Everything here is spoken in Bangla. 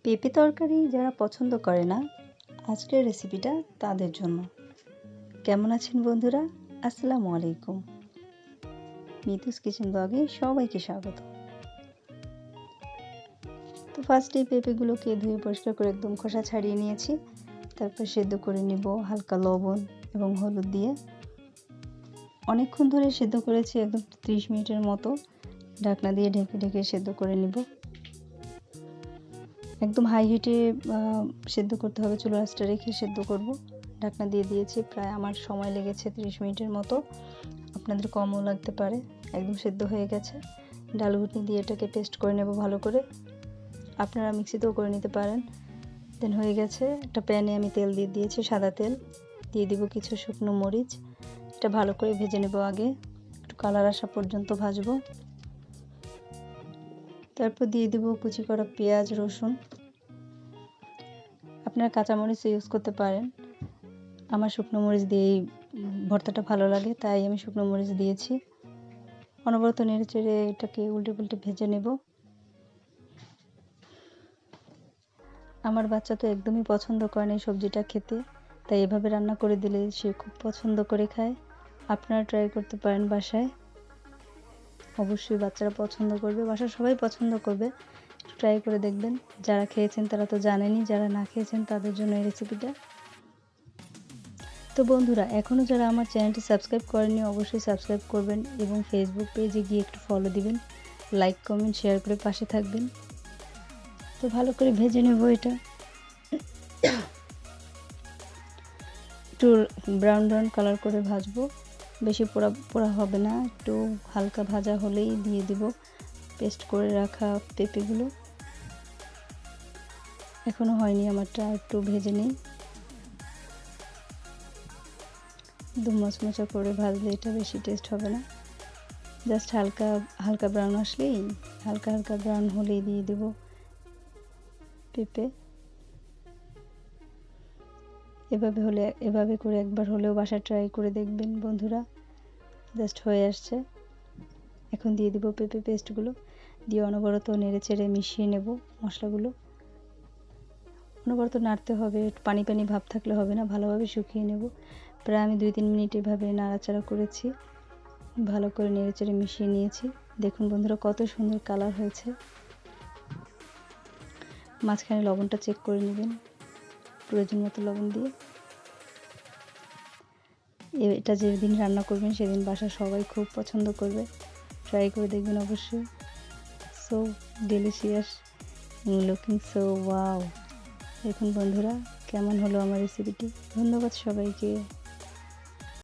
পেঁপে তরকারি যারা পছন্দ করে না, আজকের রেসিপিটা তাদের জন্য। কেমন আছেন বন্ধুরা? আসসালামু আলাইকুম। মিতুস কিচেন ব্লগে সবাইকে স্বাগত। তো ফার্স্টে পেঁপেগুলোকে ধুয়ে পরিষ্কার করে একদম খোসা ছাড়িয়ে নিয়েছি। তারপর সেদ্ধ করে নিব হালকা লবণ এবং হলুদ দিয়ে। অনেকক্ষণ ধরে সেদ্ধ করেছি, একদম 30 মিনিটের মতো। ঢাকনা দিয়ে ঢেকে ঢেকে সেদ্ধ করে নিব। একদম হাই হিটে সেদ্ধ করতে হবে, চুলা আঁচটা রেখে সেদ্ধ করব। ঢাকনা দিয়ে দিয়েছি, প্রায় আমার সময় লেগেছে 30 মিনিটের মতো, আপনাদের কমও লাগতে পারে। একদম সেদ্ধ হয়ে গেছে। ডাল ঘুটনি দিয়ে এটাকে পেস্ট করে নেব ভালো করে, আপনারা মিক্সিতেও করে নিতে পারেন। দেন হয়ে গেছে। একটা প্যানে আমি তেল দিয়ে দিয়েছি, সাদা তেল দিয়ে দিব কিছু শুকনো মরিচ। এটা ভালো করে ভেজে নেব, আগে একটু কালার আসা পর্যন্ত ভাজবো। তারপর দিয়ে দেব কুচি করা পেঁয়াজ রসুন, আপনারা কাঁচামরিচ ইউজ করতে পারেন। আমার শুকনো মরিচ দিয়েই ভর্তাটা ভালো লাগে, তাই আমি শুকনো মরিচ দিয়েছি। অনবরত নেড়ে চেড়ে এটাকে উল্টে পুল্টে ভেজে নেব। আমার বাচ্চা তো একদমই পছন্দ করে না এই সবজিটা খেতে, তাই এভাবে রান্না করে দিলে সে খুব পছন্দ করে খায়। আপনারা ট্রাই করতে পারেন বাসায়, অবশ্যই বাচ্চারা পছন্দ করবে, বাসার সবাই পছন্দ করবে। ট্রাই করে দেখবেন। যারা খেয়েছেন তারা তো জানেনই, যারা না খেয়েছেন তাদের জন্য এই রেসিপিটা। তো বন্ধুরা, এখনও যারা আমার চ্যানেলটি সাবস্ক্রাইব করেননি অবশ্যই সাবস্ক্রাইব করবেন এবং ফেসবুক পেজে গিয়ে একটু ফলো দিবেন, লাইক কমেন্ট শেয়ার করে পাশে থাকবেন। তো ভালো করে ভেজে নেব এটা, একটু ব্রাউন ব্রাউন কালার করে ভাজবো, বেশি পোড়া পোড়া হবে না, একটু হালকা ভাজা হলেই দিয়ে দিব পেস্ট করে রাখা পেঁপেগুলো। এখনও হয়নি আমারটা, একটু ভেজে নিই। একদম মচমচা করে ভাজলে এটা বেশি টেস্ট হবে না, জাস্ট হালকা হালকা ব্রাউন আসলেই, হালকা হালকা ব্রাউন হলেই দিয়ে দেব পেঁপে। এভাবে করে একবার হলেও বাসায় ট্রাই করে দেখবেন বন্ধুরা। জাস্ট হয়ে আসছে। এখন দিয়ে দিব পেঁপে পেস্টগুলো, দিয়ে অনবরত নেড়ে চেড়ে মিশিয়ে নেব মশলাগুলো। অনবরত নাড়তে হবে, পানি পানি ভাব থাকলে হবে না, ভালোভাবে শুকিয়ে নেব। প্রায় আমি 2-3 মিনিট এভাবে নাড়াচাড়া করেছি, ভালো করে নেড়ে চেড়ে মিশিয়ে নিয়েছি। দেখুন বন্ধুরা কত সুন্দর কালার হয়েছে। মাঝখানে লবণটা চেক করে নেবেন, প্রয়োজন মতো লবণ দিয়ে। এটা যেদিন রান্না করবেন সেদিন বাসার সবাই খুব পছন্দ করবে, ট্রাই করে দেখবেন অবশ্যই। So delicious, looking so wow. দেখুন বন্ধুরা কেমন হলো আমার রেসিপিটি। ধন্যবাদ সবাইকে।